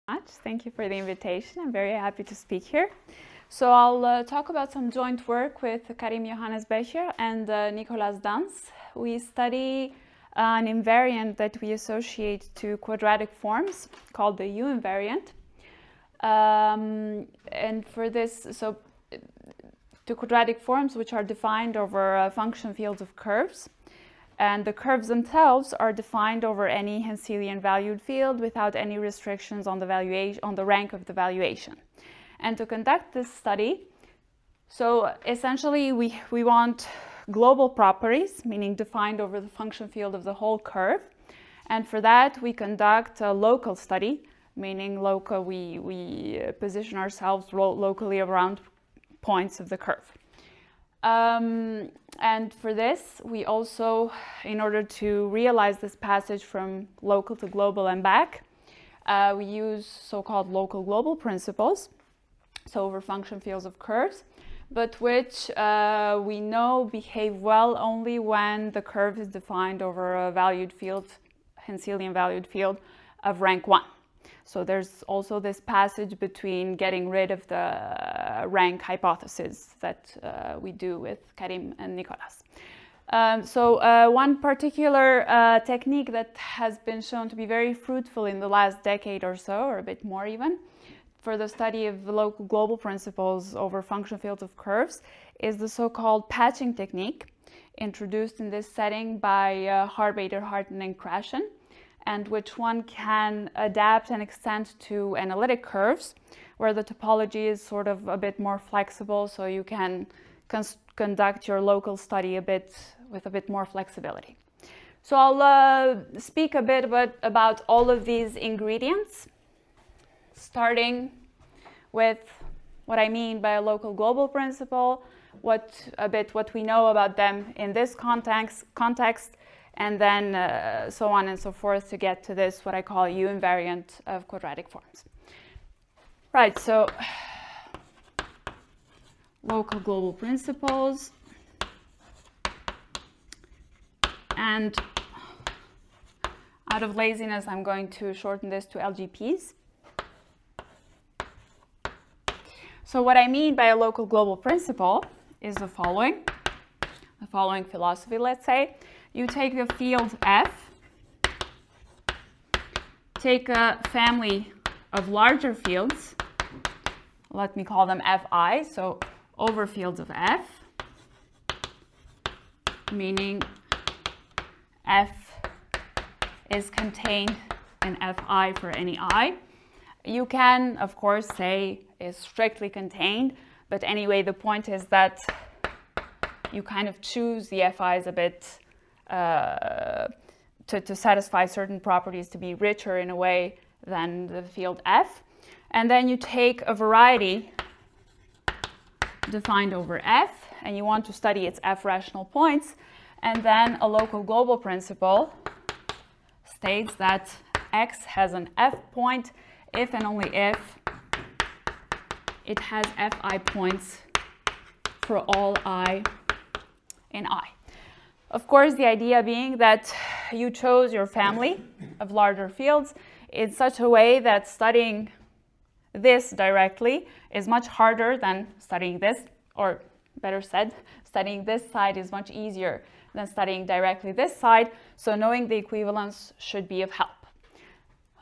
Thank you for the invitation. I'm very happy to speak here. So I'll talk about some joint work with Karim Johannes Becher and Nicolas Daans. We study an invariant that we associate to quadratic forms called the u-invariant. And for this, so to quadratic forms which are defined over function fields of curves. And the curves themselves are defined over any Henselian valued field without any restrictions on the valuation, on the rank of the valuation. And to conduct this study, so essentially we want global properties, meaning defined over the function field of the whole curve. And for that we conduct a local study, meaning we position ourselves locally around points of the curve. And for this, we also, in order to realize this passage from local to global and back, we use so-called local global principles, so over function fields of curves, but which we know behave well only when the curve is defined over a valued field, Henselian valued field of rank 1. So there's also this passage between getting rid of the rank hypothesis that we do with Karim and Nicolas. One particular technique that has been shown to be very fruitful in the last decade or so, or a bit more even, for the study of local global principles over function fields of curves is the so-called patching technique, introduced in this setting by Harbader, Harten, and Krashen, and which one can adapt and extend to analytic curves, where the topology is sort of a bit more flexible, so you can conduct your local study with a bit more flexibility. So I'll speak a bit about all of these ingredients, starting with what I mean by a local global principle, what we know about them in this context, and then so on and so forth to get to this, what I call u-invariant of quadratic forms. Right, so local global principles. And out of laziness, I'm going to shorten this to LGPs. So what I mean by a local global principle is the following philosophy, let's say. You take a field F, take a family of larger fields, let me call them Fi, so over fields of F, meaning F is contained in Fi for any I. You can, of course, say is strictly contained, but anyway, the point is that you kind of choose the Fi's a bit to satisfy certain properties to be richer in a way than the field F. And then you take a variety defined over F, and you want to study its F rational points, and then a local global principle states that X has an F point if and only if it has Fi points for all I in I. Of course, the idea being that you chose your family of larger fields in such a way that studying this directly is much harder than studying this, or better said, studying this side is much easier than studying directly this side, so knowing the equivalence should be of help.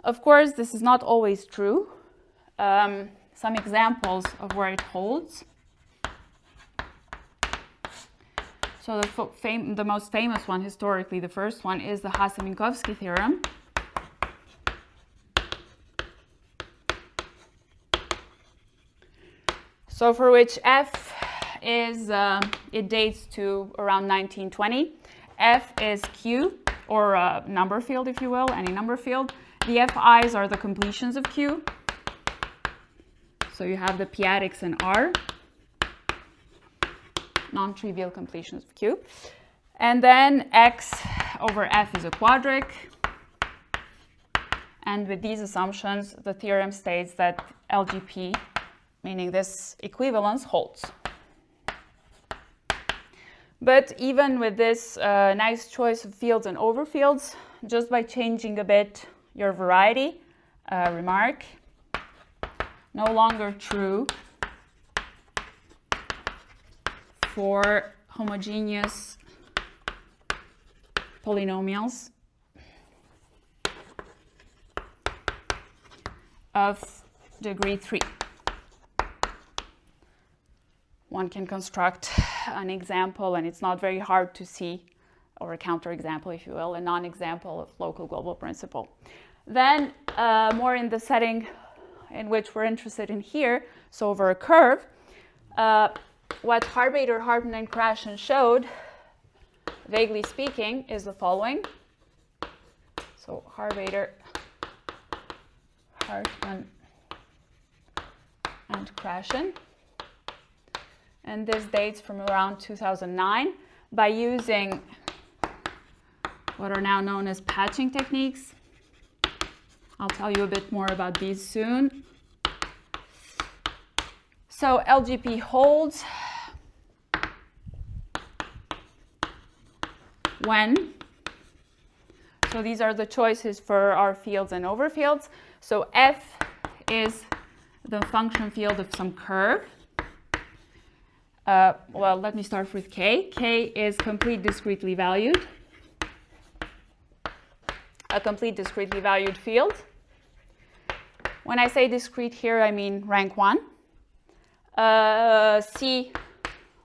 Of course, this is not always true. Some examples of where it holds. So the most famous one, historically, the first one, is the Hasse-Minkowski theorem. So for which F is, it dates to around 1920. F is Q, or a number field, if you will, any number field. The Fi's are the completions of Q. So you have the p-adics in R. Non-trivial completions of Q. And then X over F is a quadratic. And with these assumptions, the theorem states that LGP, meaning this equivalence, holds. But even with this nice choice of fields and overfields, just by changing a bit your variety, remark, no longer true for homogeneous polynomials of degree 3. One can construct an example, and it's not very hard to see, or a counterexample, if you will, a non-example of local global principle. Then, more in the setting in which we're interested in here, so over a curve, what Harbader, Hartman, and Krashen showed, vaguely speaking, is the following. So Harbader, Hartman, and Krashen. And this dates from around 2009 by using what are now known as patching techniques. I'll tell you a bit more about these soon. So LGP holds when, so these are the choices for our fields and overfields. So F is the function field of some curve. Well, let me start with K. K is complete discretely valued. A complete discretely valued field. When I say discrete here, I mean rank 1. C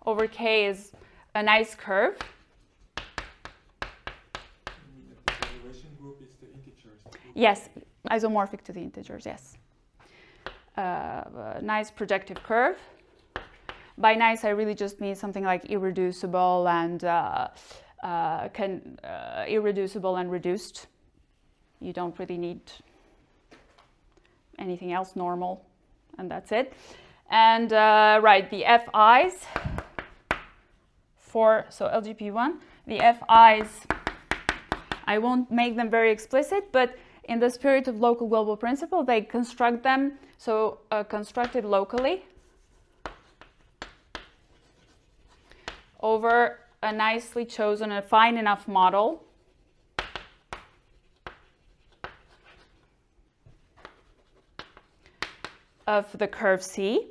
over K is a nice curve. The valuation group is the integers. Yes, isomorphic to the integers, yes. A nice projective curve. By nice, I really just mean something like irreducible and irreducible and reduced. You don't really need anything else, normal, and that's it. And right, the FIs for, so LGP1, the FIs, I won't make them very explicit, but in the spirit of local global principle, they construct them, so constructed locally over a nicely chosen, a fine enough model of the curve C.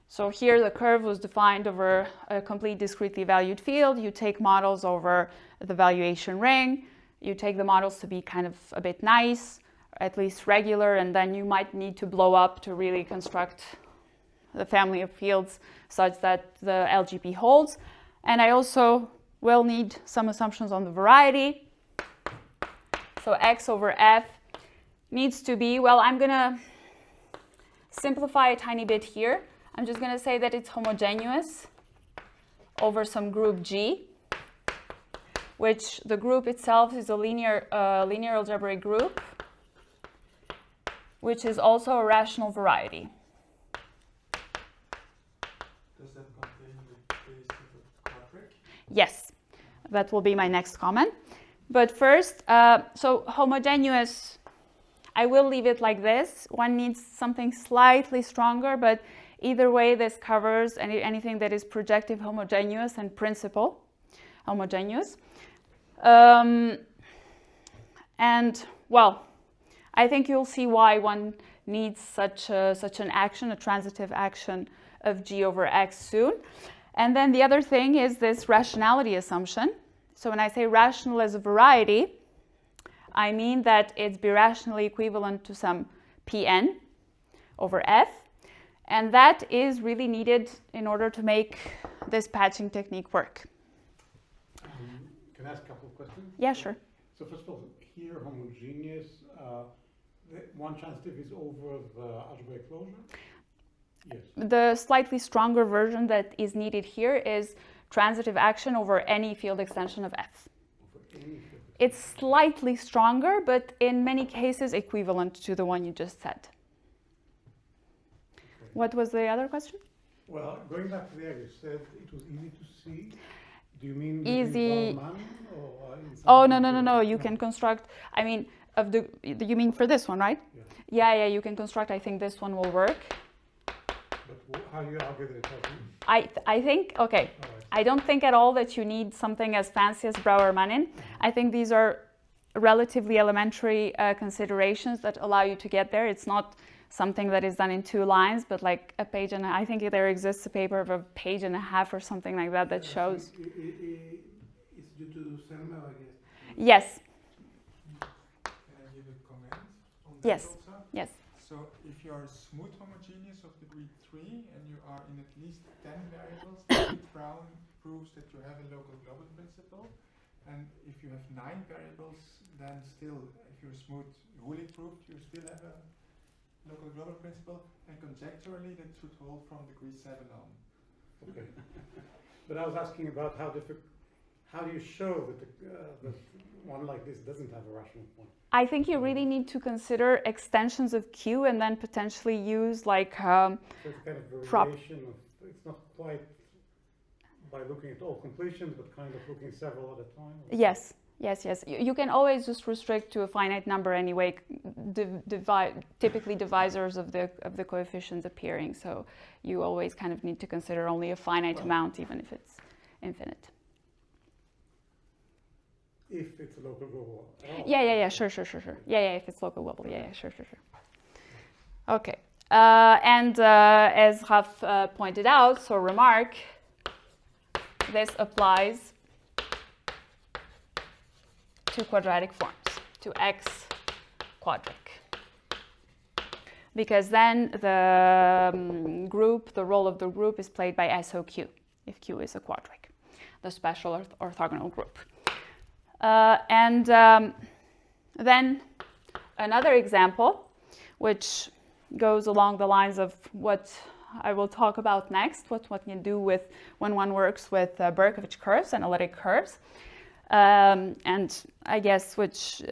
So here the curve was defined over a complete discretely valued field. You take models over the valuation ring. You take the models to be kind of a bit nice, or at least regular, and then you might need to blow up to really construct the family of fields such that the LGP holds. And I also will need some assumptions on the variety. So X over F needs to be, well, I'm going to simplify a tiny bit here. I'm just going to say that it's homogeneous over some group G, which the group itself is a linear algebraic group, which is also a rational variety. Does that contain the base of a quadratic? Yes, that will be my next comment. But first, so homogeneous, I will leave it like this. One needs something slightly stronger, but either way, this covers anything that is projective homogeneous and principal homogeneous. And, well, I think you'll see why one needs such an action, a transitive action of G over X soon. And then the other thing is this rationality assumption. So when I say rational as a variety, I mean that it's birationally equivalent to some Pn over F. And that is really needed in order to make this patching technique work. Can I ask a couple of questions? Yeah, sure. So first of all, here homogeneous, the one transitive is over the algebraic closure? Yes. The slightly stronger version that is needed here is transitive action over any field extension of F. Over any field. It's slightly stronger, but in many cases equivalent to the one you just said. Okay. What was the other question? Well, going back to there, you said it was easy to see. Do you mean Easy. Wellman or in some Oh, no. You no. can construct, I mean, you mean for this one, right? Yeah. Yeah, you can construct. I think this one will work. But how do you argue that it doesn't? I think, okay, All right. I don't think at all that you need something as fancy as Brouwer-Manin. I think these are relatively elementary considerations that allow you to get there. It's not something that is done in 2 lines, but like a page and I think there exists a paper of a page and a half or something like that that shows. It's due to Selma, I guess. Yes. Can I give a comment on that Yes. also? Yes. So if you are smooth homogeneous of degree 3 and you are in at least 10 variables, then Brown proves that you have a local global principle. And if you have 9 variables, then still, if you're smooth Rulli proved, you still have a local global principle. And conjecturally, that should hold from degree 7 on. Okay. But I was asking about how do you show that that one like this doesn't have a rational point? I think you really need to consider extensions of Q and then potentially use like So it's kind of variation of, it's not quite by looking at all completions, but kind of looking several at a time? Or? Yes, yes, yes. You can always just restrict to a finite number anyway, typically divisors of the coefficients appearing. So you always kind of need to consider only a finite amount, even if it's infinite. If it's a local global. Yeah, sure. Yeah, if it's local global, yeah, sure. Okay, and as Raf pointed out, so remark, this applies to quadratic forms, to X quadratic. Because then the the role of the group is played by SOQ, if Q is a quadratic, the special orthogonal group. Then another example, which goes along the lines of what I will talk about next, what one can do with when one works with Berkovich curves, analytic curves, and I guess which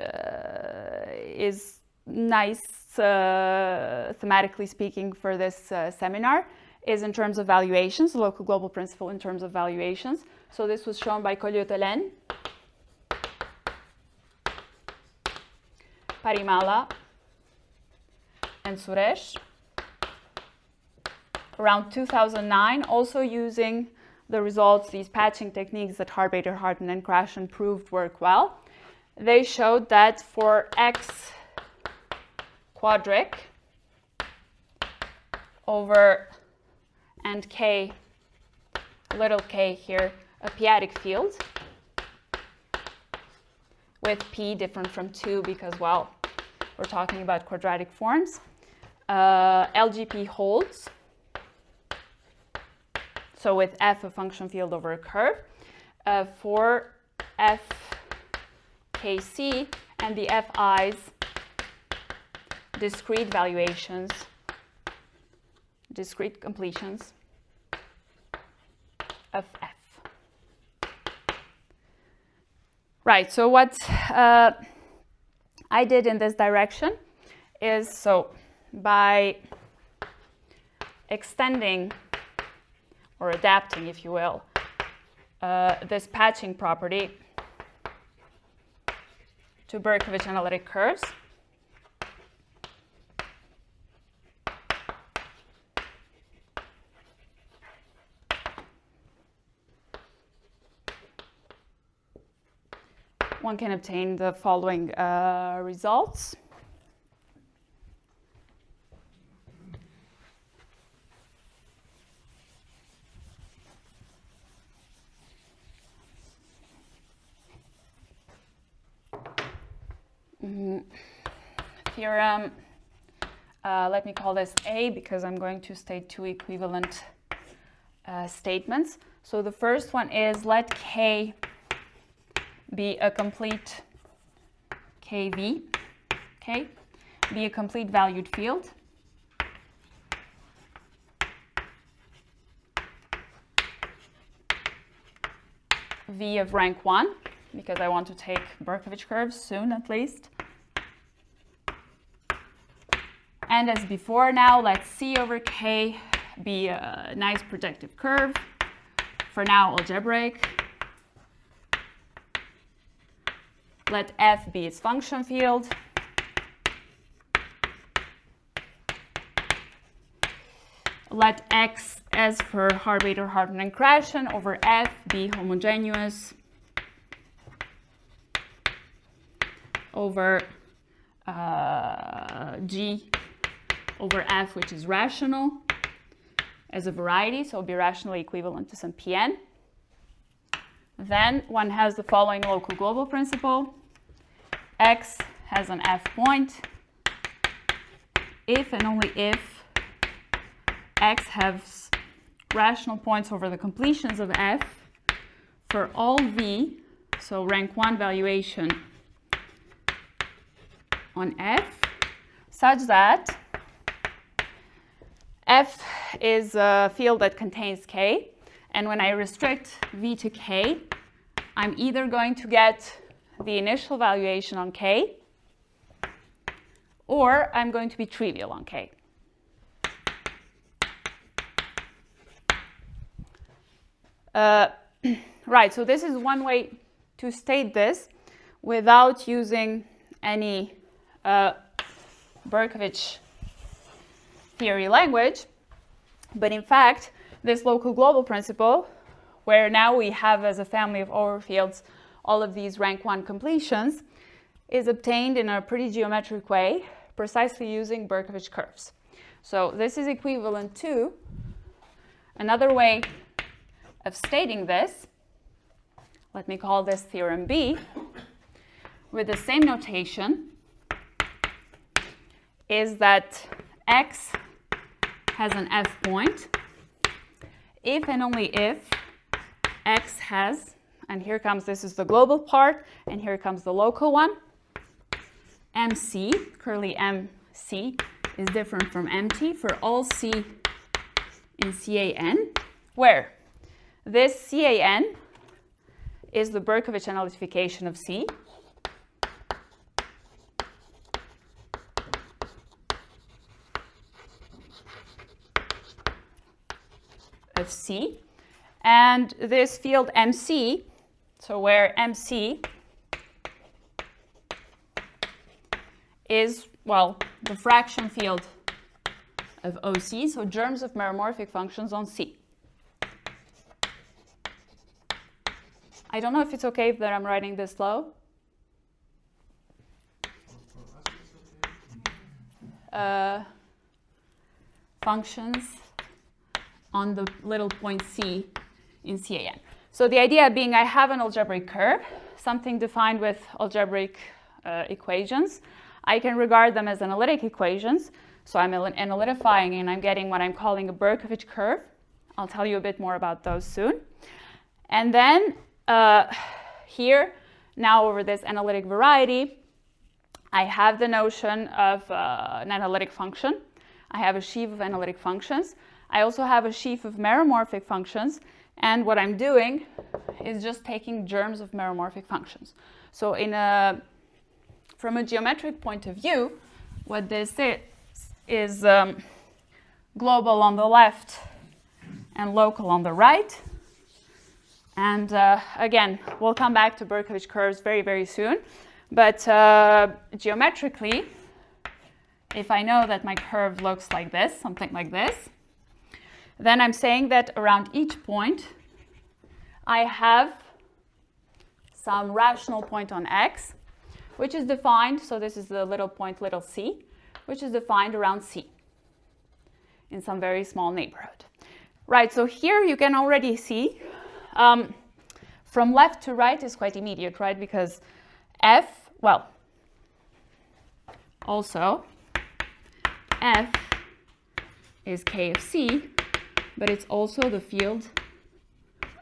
is nice thematically speaking for this seminar, is in terms of valuations, the local global principle in terms of valuations. So this was shown by Kolyotelen, Parimala, and Suresh around 2009, also using the results, these patching techniques that Harbater, Harden, and Krashen proved work well. They showed that for X quadric over and K, little k here, a p-adic field with P different from 2 because, well, we're talking about quadratic forms. LGP holds. So with F, a function field over a curve. For FKC and the FI's discrete valuations, discrete completions of F. Right, so what I did in this direction is, so by extending or adapting, if you will, this patching property to Berkovich analytic curves, one can obtain the following results. Theorem, let me call this A because I'm going to state 2 equivalent statements. So the first one is let K be a complete KV, okay, be a complete valued field. V of rank 1, because I want to take Berkovich curves soon at least. And as before now, let C over K be a nice projective curve, for now algebraic. Let F be its function field. Let X, as for Harbater, Harden, and Krashen, over F be homogeneous over G over f, which is rational, as a variety, so it'll be rationally equivalent to some Pn. Then one has the following local global principle. X has an f point if and only if X has rational points over the completions of f for all v, so rank 1 valuation on f, such that f is a field that contains k, and when I restrict v to k, I'm either going to get the initial valuation on k, or I'm going to be trivial on k. Right, so this is one way to state this without using any Berkovich theory language. But in fact, this local global principle, where now we have as a family of overfields all of these rank 1 completions, is obtained in a pretty geometric way, precisely using Berkovich curves. So this is equivalent to another way of stating this. Let me call this theorem B, with the same notation, is that X has an f point if and only if X has, and here comes, this is the global part, and here comes the local one, MC, curly MC is different from MT for all C in CAN, where this CAN is the Berkovich analytification of C, of C, and this field MC, so where MC is, well, the fraction field of OC, so germs of meromorphic functions on C. I don't know if it's okay that I'm writing this slow. Functions on the little point C in CAN. So the idea being I have an algebraic curve, something defined with algebraic equations. I can regard them as analytic equations. So I'm analytifying and I'm getting what I'm calling a Berkovich curve. I'll tell you a bit more about those soon. And then here, now over this analytic variety, I have the notion of an analytic function. I have a sheaf of analytic functions. I also have a sheaf of meromorphic functions, and what I'm doing is just taking germs of meromorphic functions. So from a geometric point of view, what this is global on the left and local on the right. And again, we'll come back to Berkovich curves very, very soon. But geometrically, if I know that my curve looks like this, something like this, then I'm saying that around each point, I have some rational point on X, which is defined, so this is the little point, little c, which is defined around C in some very small neighborhood. Right, so here you can already see from left to right is quite immediate, right? Because F, well, also F is K of C, but it's also the field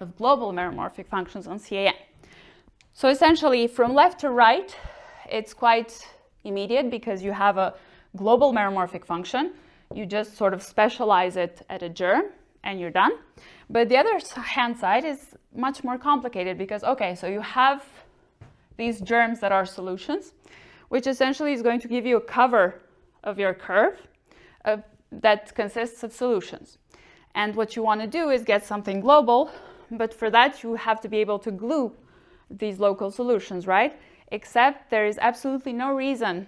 of global meromorphic functions on CAN. So essentially, from left to right, it's quite immediate because you have a global meromorphic function. You just sort of specialize it at a germ, and you're done. But the other hand side is much more complicated because, okay, so you have these germs that are solutions, which essentially is going to give you a cover of your curve that consists of solutions. And what you want to do is get something global, but for that you have to be able to glue these local solutions, right? Except there is absolutely no reason,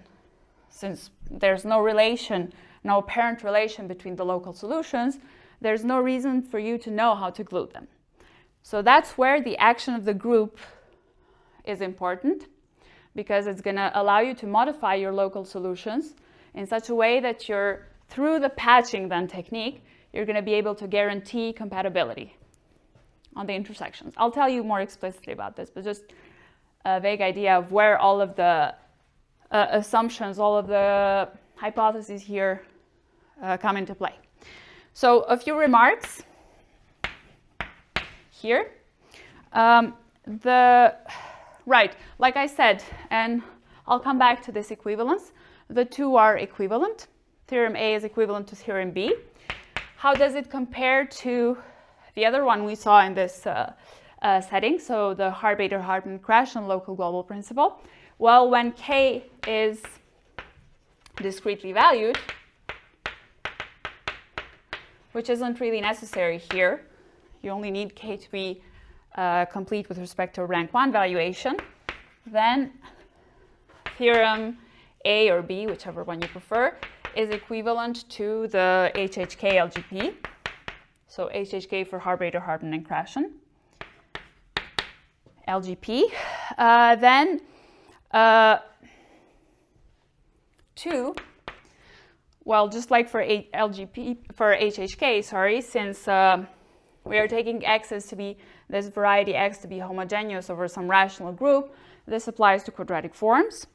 since there's no relation, no apparent relation between the local solutions, there's no reason for you to know how to glue them. So that's where the action of the group is important, because it's going to allow you to modify your local solutions in such a way that your through the patching then technique, you're going to be able to guarantee compatibility on the intersections. I'll tell you more explicitly about this, but just a vague idea of where all of the assumptions, all of the hypotheses here come into play. So a few remarks here. Right, like I said, and I'll come back to this equivalence. The two are equivalent. Theorem A is equivalent to theorem B. How does it compare to the other one we saw in this setting? So the Hart-Baader-Hartman crash and local global principle. Well, when K is discretely valued, which isn't really necessary here, you only need K to be complete with respect to rank 1 valuation, then theorem A or B, whichever one you prefer, is equivalent to the HHK LGP. So HHK for Hart-Baader-Hartman and Krashen. LGP. Then 2, well, just like for LGP, for HHK, sorry, since we are taking X's to be, this variety X to be homogeneous over some rational group, this applies to quadratic forms.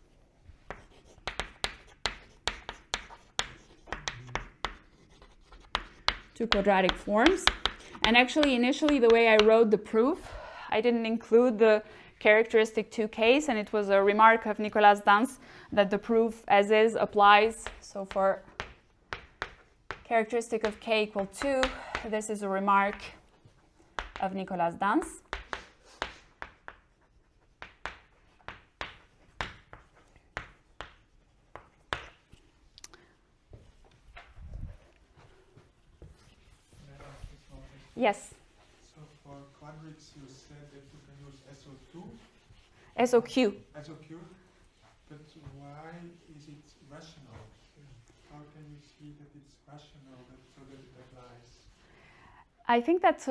And actually, initially, the way I wrote the proof, I didn't include the characteristic 2 case, and it was a remark of Nicolas Daans that the proof as is applies. So for characteristic of K equal 2, this is a remark of Nicolas Daans. Yes. So for quadrics, you said that you can use SO2. SOQ. SOQ. But why is it rational? How can you see that it's rational, so that it applies? I think that's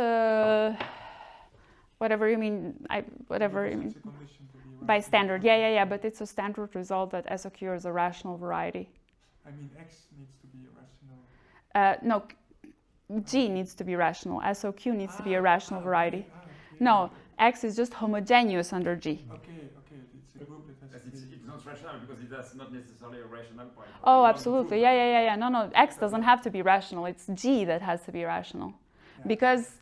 whatever you mean. Whatever you mean. It's a condition to be By rational. standard, yeah. But it's a standard result that SOQ is a rational variety. I mean, X needs to be rational. No, G needs to be rational. SOQ needs to be a rational variety. No, X is just homogeneous under G. Okay. It's a group that has to be... It's not rational because it has not necessarily a rational point. Oh, absolutely. Yeah. No, X doesn't have to be rational. It's G that has to be rational. Yeah. Because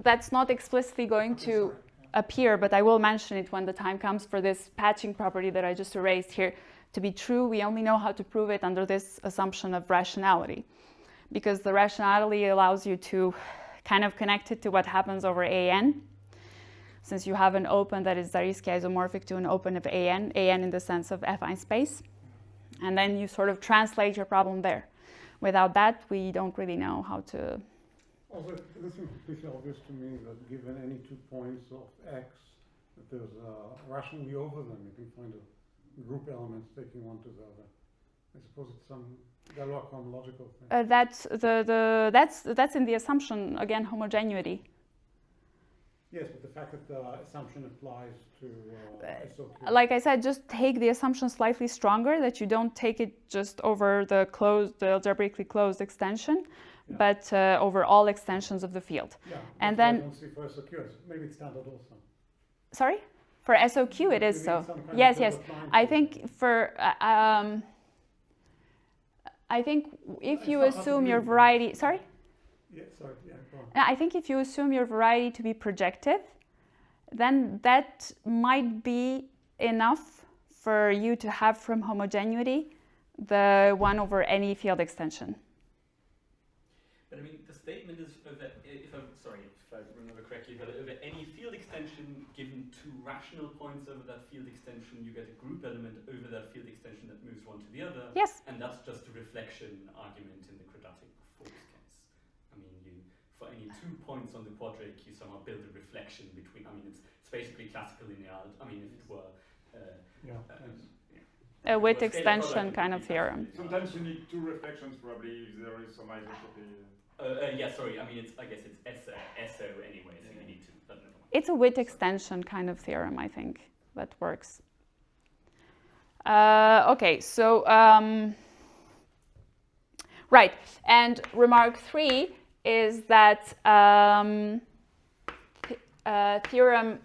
that's not explicitly going to appear, but I will mention it when the time comes for this patching property that I just erased here to be true. We only know how to prove it under this assumption of rationality, because the rationality allows you to kind of connect it to what happens over AN. Since you have an open that is Zariski isomorphic to an open of AN in the sense of affine space. And then you sort of translate your problem there. Without that, we don't really know how to... Also, it seems completely obvious to me that given any 2 points of X, that there's rationally over them, you can find a group elements taking one to the other. I suppose it's some Galois chronological thing. That's in the assumption, again, homogeneity. Yes, but the fact that the assumption applies to SOQ. Like I said, just take the assumption slightly stronger, that you don't take it just over the algebraically closed extension, but over all extensions of the field. Yeah, and then then I don't see for SOQ. Maybe it's standard also. Sorry? For SOQ, it is so. Yes. I think for I think if you assume your variety, sorry? Yeah, sorry. Yeah, go on. I think if you assume your variety to be projective, then that might be enough for you to have from homogeneity the 1 over any field extension. But I mean, the statement is that if I remember correctly, that over any field extension given 2 rational points over that field extension, you get a group element over that field extension that moves one to the other. Yes. And that's just a reflection argument in the quadratic force case. I mean, for any 2 points on the quadric, you somehow build a reflection between. I mean, it's basically classical linearity. I mean, if it were. A width extension kind of theorem. Sometimes you need 2 reflections, probably, if there is some isotropy. Sorry. I mean, I guess it's SO anyway, so you need to. But never mind. It's a width extension kind of theorem, I think, that works. Right, and remark 3 is that theorem,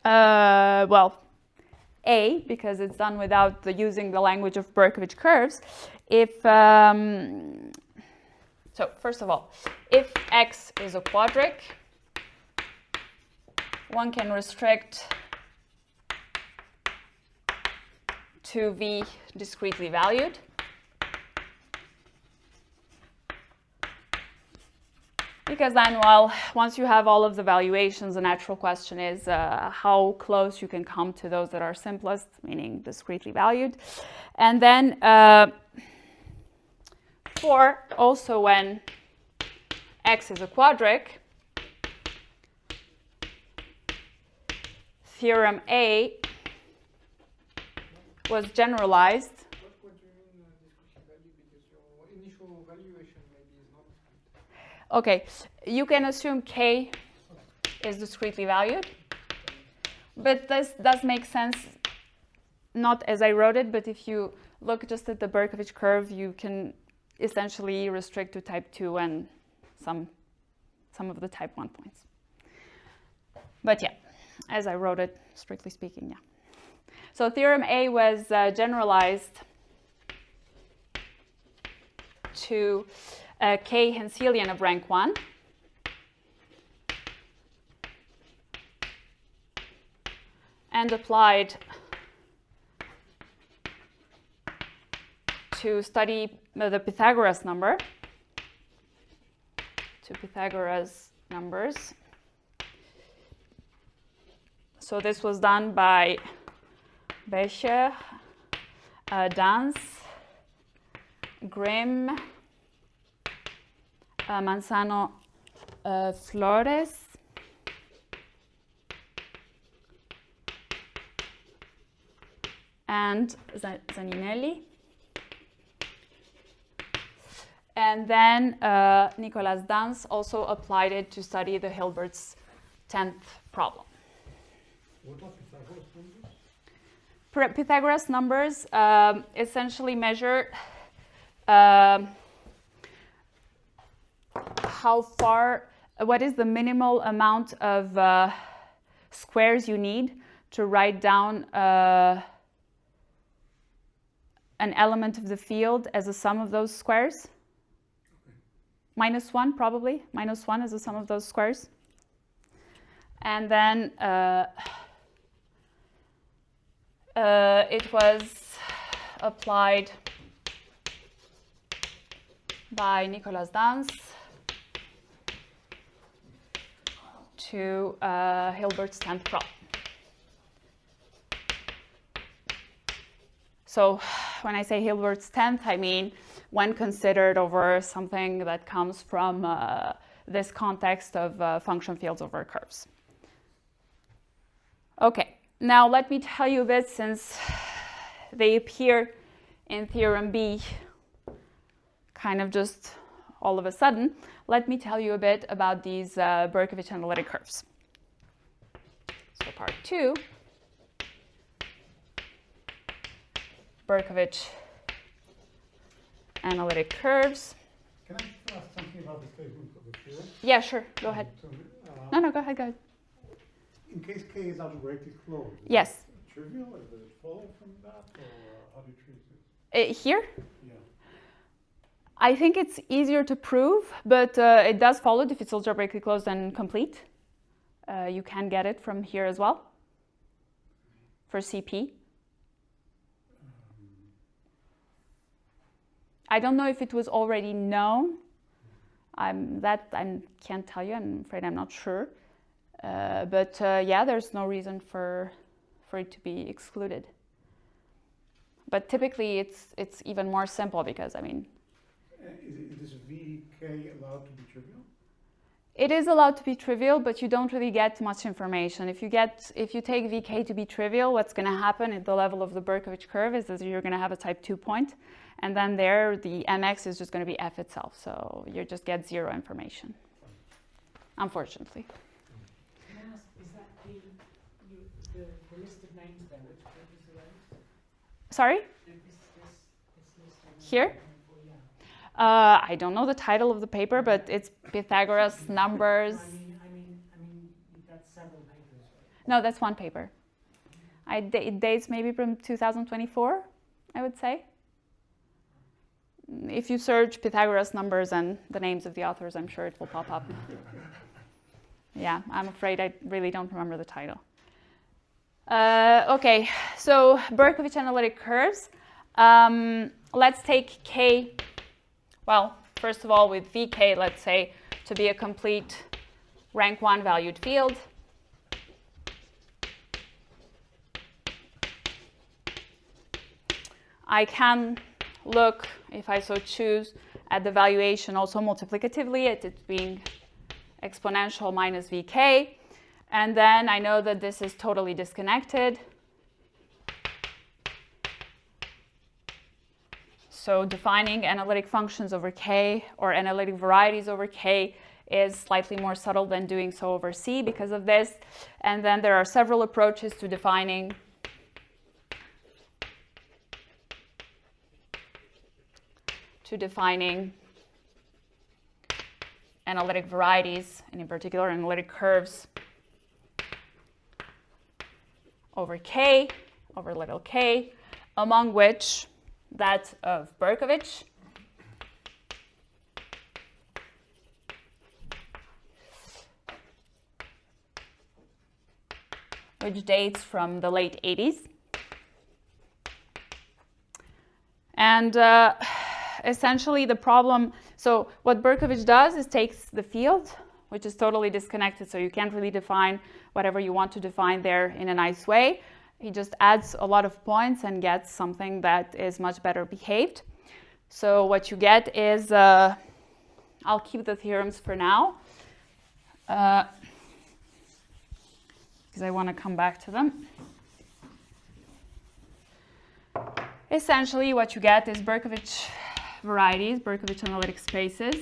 well, A, because it's done without using the language of Berkovich curves, if, so first of all, if x is a quadratic, one can restrict to v discretely valued. Because then, well, once you have all of the valuations, the natural question is how close you can come to those that are simplest, meaning discretely valued. And then for also when x is a quadratic, theorem A was generalized. What do you mean discrete value? Because your initial valuation maybe is not discrete. Okay, you can assume k is discretely valued, but this does make sense, not as I wrote it, but if you look just at the Berkovich curve, you can essentially restrict to type 2 and some of the type 1 points. But yeah, as I wrote it, strictly speaking, yeah. So theorem A was generalized to K Henselian of rank 1. And applied to study the Pythagoras number, to Pythagoras numbers. So this was done by Becher, Daans, Grimm, Manzano, Flores, and Zaninelli. And then Nicolas Daans also applied it to study the Hilbert's 10th problem. What are Pythagoras numbers? Pythagoras numbers essentially measure how far, what is the minimal amount of squares you need to write down an element of the field as a sum of those squares. -1 probably. -1 is the sum of those squares. And then it was applied by Nicolas Daans to Hilbert's 10th problem. So when I say Hilbert's 10th, I mean when considered over something that comes from this context of function fields over curves. Okay, now let me tell you a bit, since they appear in theorem B kind of just all of a sudden, let me tell you a bit about these Berkovich analytic curves. So part 2, Berkovich analytic curves. Can I just ask something about the statement of the theorem? Yeah, sure, go ahead. So, No, go ahead. in case K is algebraically closed, Yes. is it trivial? Does it follow from that, or how do you treat it? Here, Yeah. I think it's easier to prove, but it does follow if it's algebraically closed and complete. You can get it from here as well for CP. I don't know if it was already known. I can't tell you. I'm afraid I'm not sure. But yeah, there's no reason for it to be excluded. But typically, it's even more simple because, I mean, Is VK allowed to be trivial? it is allowed to be trivial, but you don't really get much information. If you take VK to be trivial, what's going to happen at the level of the Berkovich curve is that you're going to have a type 2 point, and then there the mx is just going to be f itself. So you just get zero information, unfortunately. Can I ask, is that the list of names then, which group is the names? Sorry? This list of names Here? yeah. I don't know the title of the paper, but it's Pythagoras numbers. I mean, that's several papers, right? No, that's one paper. It dates maybe from 2024, I would say. If you search Pythagoras numbers and the names of the authors, I'm sure it will pop up. Yeah, I'm afraid I really don't remember the title. Okay, so Berkovich analytic curves. Let's take K, well, first of all with VK, let's say, to be a complete rank 1 valued field. I can look, if I so choose, at the valuation also multiplicatively, at it being exponential minus VK. And then I know that this is totally disconnected. So defining analytic functions over K or analytic varieties over K is slightly more subtle than doing so over C because of this. And then there are several approaches to defining analytic varieties, and in particular analytic curves over K, over little k, among which that of Berkovich, which dates from the late 80s. And essentially the problem, so what Berkovich does is takes the field, which is totally disconnected, so you can't really define whatever you want to define there in a nice way. He just adds a lot of points and gets something that is much better behaved. So what you get is, I'll keep the theorems for now, because I want to come back to them. Essentially what you get is Berkovich varieties, Berkovich analytic spaces.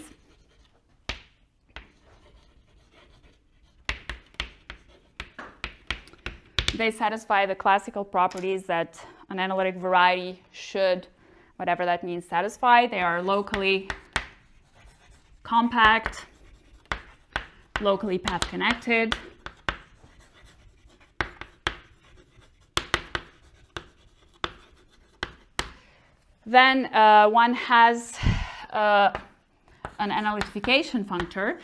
They satisfy the classical properties that an analytic variety should, whatever that means, satisfy. They are locally compact, locally path connected, then one has an analytification functor.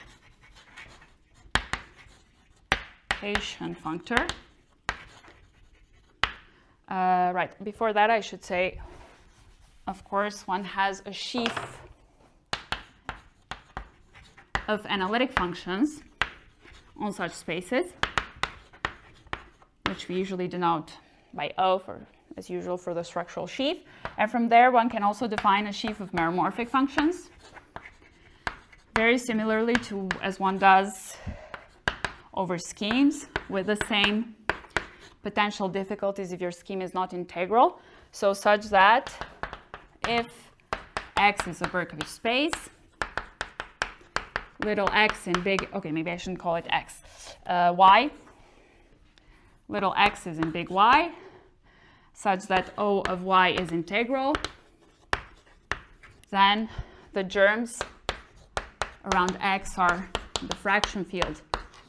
Right, before that I should say, of course, one has a sheaf of analytic functions on such spaces, which we usually denote by O, as usual, for the structural sheaf. And from there, one can also define a sheaf of meromorphic functions, very similarly to as one does over schemes, with the same potential difficulties if your scheme is not integral. So such that if X is a Berkovich space, little x in big, okay, maybe I shouldn't call it X, Y, little x is in big Y, such that O of Y is integral, then the germs around X are the fraction field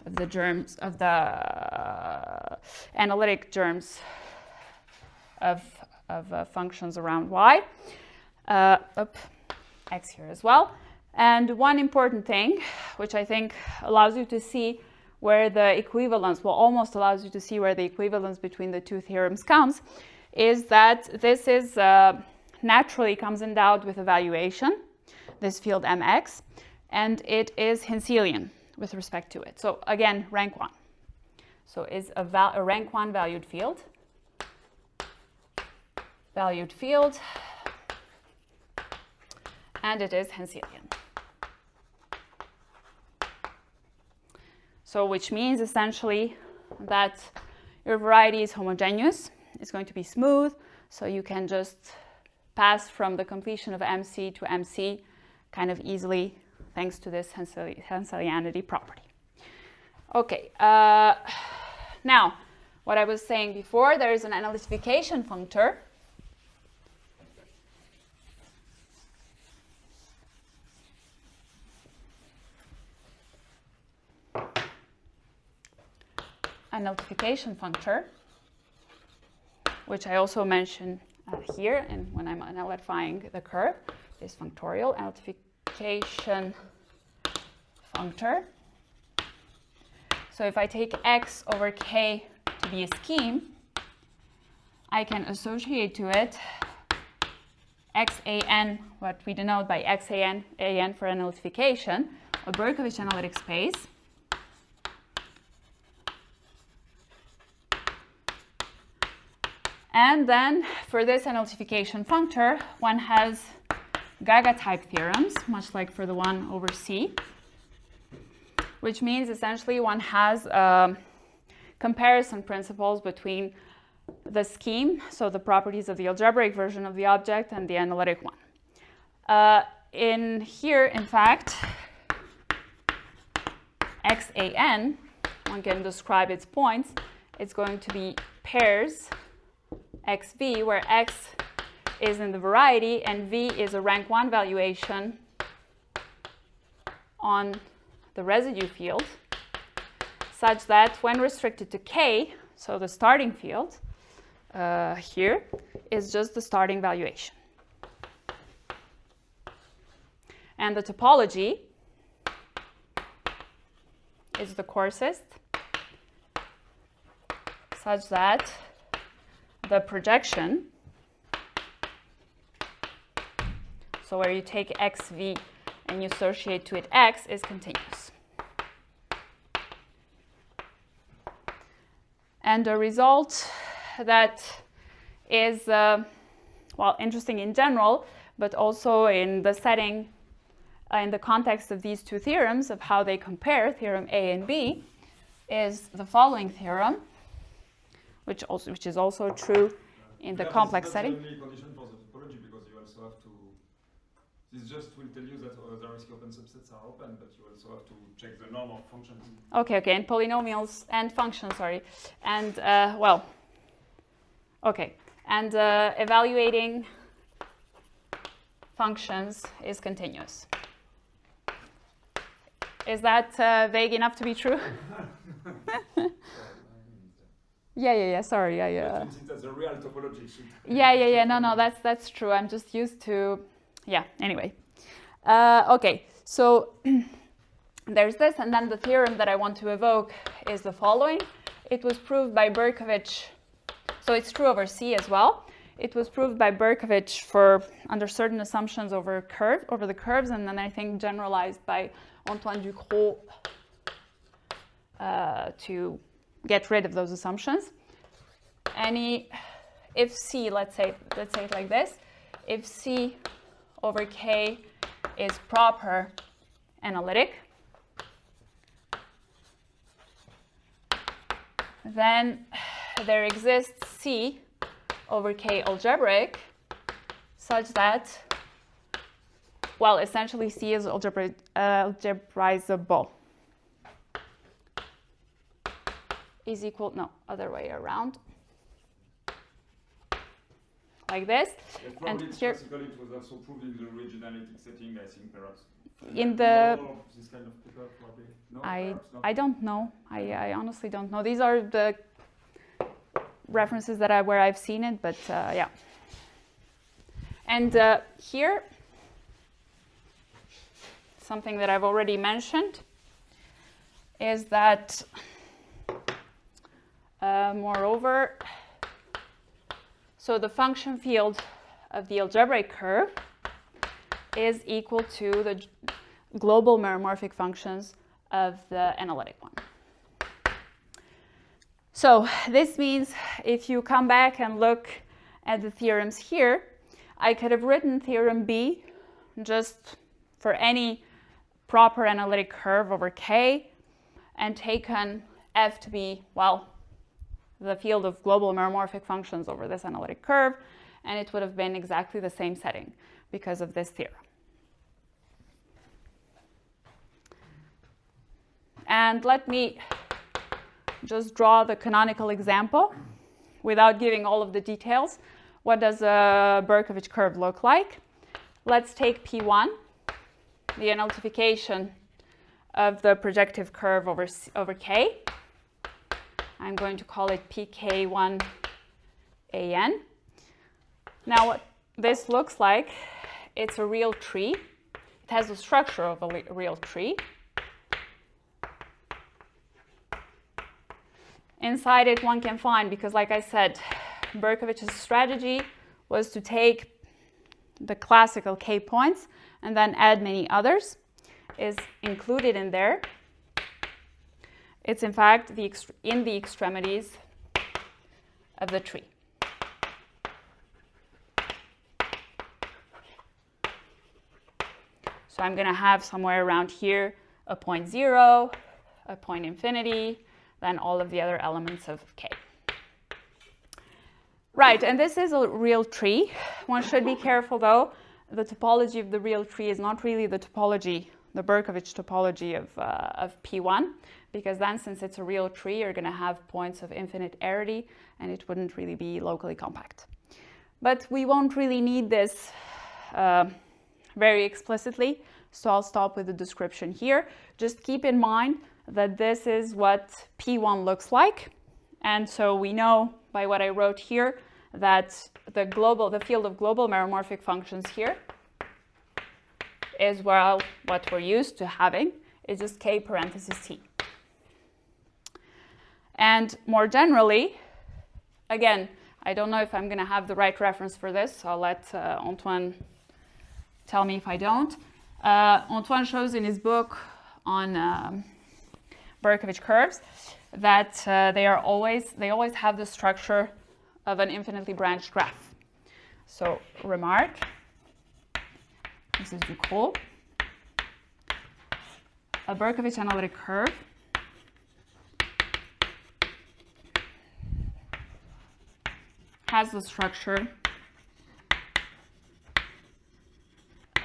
of the germs of the analytic germs of functions around Y. X here as well. And one important thing, which I think allows you to see where the equivalence, well, almost allows you to see where the equivalence between the two theorems comes, is that this is naturally comes endowed with a valuation, this field Mx, and it is Henselian with respect to it. So again, rank 1. So is a rank 1 valued field, and it is Henselian. So which means essentially that your variety is homogeneous, it's going to be smooth, so you can just pass from the completion of MC to MC kind of easily thanks to this Henselianity property. Okay, now what I was saying before, there is an analytification functor nullification functor, which I also mention here, and when I'm nullifying the curve, is functorial nullification functor. So if I take x over k to be a scheme, I can associate to it xan, what we denote by xan, an for a nullification, a Berkovich analytic space. And then for this nullification functor, one has Gaga type theorems, much like for the one over C, which means essentially one has comparison principles between the scheme, so the properties of the algebraic version of the object, and the analytic one. In here, in fact, xan, one can describe its points, it's going to be pairs xv, where x is in the variety and v is a rank 1 valuation on the residue field, such that when restricted to k, so the starting field here is just the starting valuation. And the topology is the coarsest, such that the projection, so where you take xv and you associate to it x, is continuous. And the result that is, well, interesting in general, but also in the setting, in the context of these two theorems, of how they compare, theorem A and B, is the following theorem, which is also true in the complex setting. That's the only condition for the topology, because you also have to, this just will tell you that the Zariski open subsets are open, but you also have to check the norm of functions. Okay, and polynomials and functions, sorry. And, well, okay. And evaluating functions is continuous. Is that vague enough to be true? Yeah, sorry. That's a real topology. Yeah, no, that's true. I'm just used to, yeah, anyway. Okay, so there's this, and then the theorem that I want to evoke is the following. It was proved by Berkovich, so it's true over C as well. It was proved by Berkovich for under certain assumptions over the curves, and then I think generalized by Antoine Ducrot to get rid of those assumptions. If C, let's say it like this, if C over K is proper analytic, then there exists C over K algebraic, such that, well, essentially C is algebraizable. Is equal, no, other way around. Like this. Yes, probably and here, classically it was also proved in the regionality setting, I think, perhaps. in the, This kind of paper, probably. No, I don't know. I honestly don't know. These are the references that where I've seen it, but yeah. And here, something that I've already mentioned is that, moreover, so the function field of the algebraic curve is equal to the global meromorphic functions of the analytic one. So this means if you come back and look at the theorems here, I could have written theorem B just for any proper analytic curve over K and taken F to be, well, the field of global meromorphic functions over this analytic curve, and it would have been exactly the same setting because of this theorem. And let me just draw the canonical example without giving all of the details. What does a Berkovich curve look like? Let's take P1, the nullification of the projective curve over K. I'm going to call it pk1an. Now what this looks like, it's a real tree. It has the structure of a real tree. Inside it one can find, because like I said, Berkovich's strategy was to take the classical k points and then add many others, is included in there. It's in fact in the extremities of the tree. So I'm going to have somewhere around here a point 0, a point infinity, then all of the other elements of k. Right, and this is a real tree. One should be careful though. The topology of the real tree is not really the topology, the Berkovich topology of P1, because then since it's a real tree, you're going to have points of infinite arity, and it wouldn't really be locally compact. But we won't really need this very explicitly, so I'll stop with the description here. Just keep in mind that this is what P1 looks like, and so we know by what I wrote here that the field of global meromorphic functions here is, well, what we're used to having is just k parentheses t. And more generally, again, I don't know if I'm going to have the right reference for this, so I'll let Antoine tell me if I don't. Antoine shows in his book on Berkovich curves that they always have the structure of an infinitely branched graph. So remark, this is cool. A Berkovich analytic curve has the structure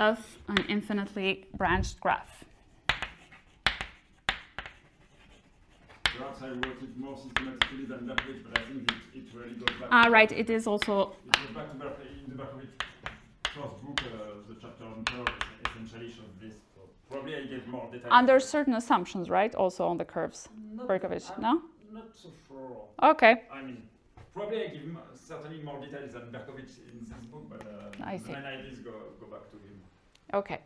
of an infinitely branched graph. Perhaps I wrote it more systematically than Berkovich, but I think it really goes back. Right, it is also. It goes back to Berkovich. In the Berkovich first book, the chapter on curves essentially shows this. So probably I gave more details. Under certain assumptions, right? Also on the curves. Berkovich, no? Not so sure. Okay. I mean, probably I give certainly more details than Berkovich in this book, but I see. the main ideas go back to him. Okay.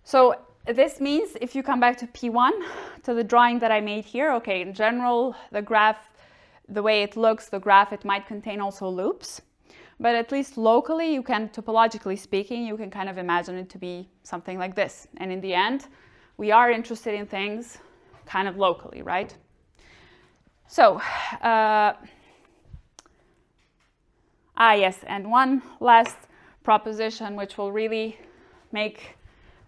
So this means if you come back to P1, to the drawing that I made here, okay, in general, the graph, the way it looks, the graph, it might contain also loops. But at least locally, you can, topologically speaking, you can kind of imagine it to be something like this. And in the end, we are interested in things kind of locally, right? So, yes, and one last proposition which will really make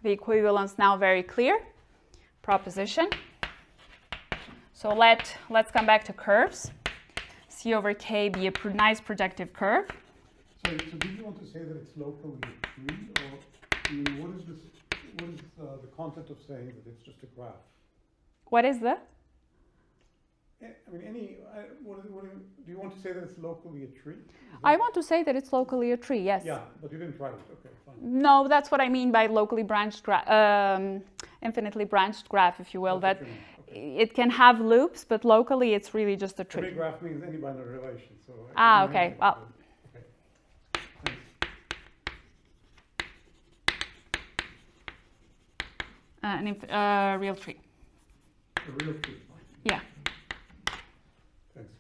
the equivalence now very clear. Proposition. So let's come back to curves. C over K be a nice projective curve. So did you want to say that it's locally a tree, or I mean, what is the content of saying that it's just a graph? What is the? I mean, do you want to say that it's locally a tree? I want to say that it's locally a tree, yes. Yeah, but you didn't write it. Okay, fine. No, that's what I mean by locally branched infinitely branched graph, if you will. That's That what you mean. Okay. it can have loops, but locally it's really just a For me, tree. graph means any binary relation. So Okay. Well. Okay. Thanks. Real tree. A real tree. Fine. Yeah. Thanks.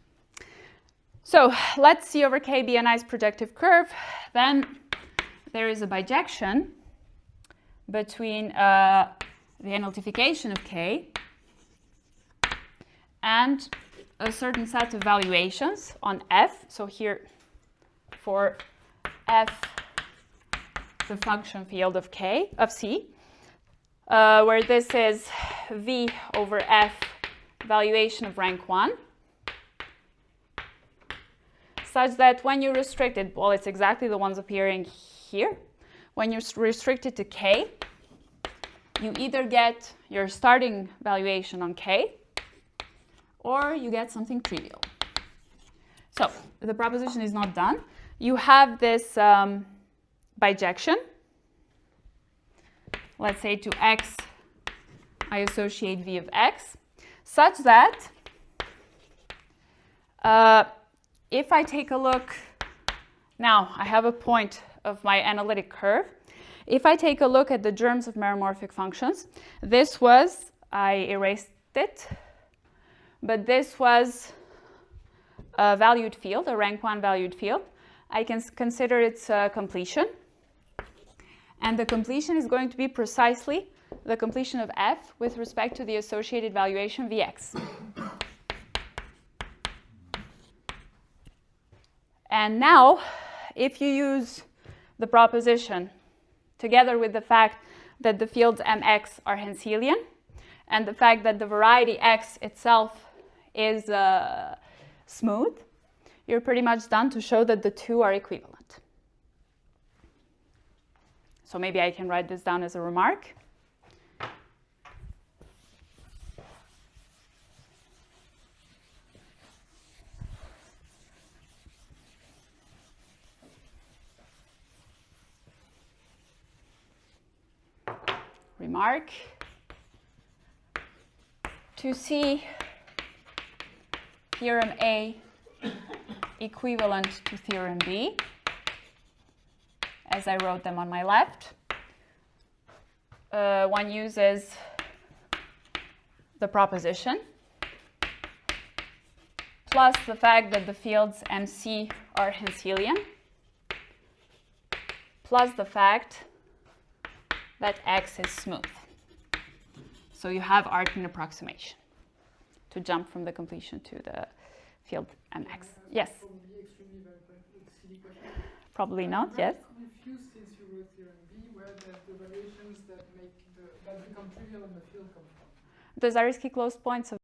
So let C over K be a nice projective curve. Then there is a bijection between the analytification of K and a certain set of valuations on F. So here for F, the function field of K, of C, where this is V over F valuation of rank 1, such that when you restrict it, well, it's exactly the ones appearing here. When you restrict it to K, you either get your starting valuation on K, or you get something trivial. So the proposition is not done. You have this bijection. Let's say to X, I associate V of X, such that If I take a look, now I have a point of my analytic curve. If I take a look at the germs of meromorphic functions, this was, I erased it, but this was a valued field, a rank 1 valued field. I can consider its completion. And the completion is going to be precisely the completion of f with respect to the associated valuation Vx. And now, if you use the proposition together with the fact that the fields Mx are Henselian and the fact that the variety X itself is smooth, you're pretty much done to show that the two are equivalent. So maybe I can write this down as a remark. Remark. To see theorem A equivalent to theorem B, as I wrote them on my left, one uses the proposition plus the fact that the fields MC are Henselian plus the fact that X is smooth. So you have Artin approximation to jump from the completion to the field MX. Yes? Probably extremely silly question. Probably not, yes? I'm confused since you wrote theorem B, where the variations that become trivial in the field come from. The Zariski closed points of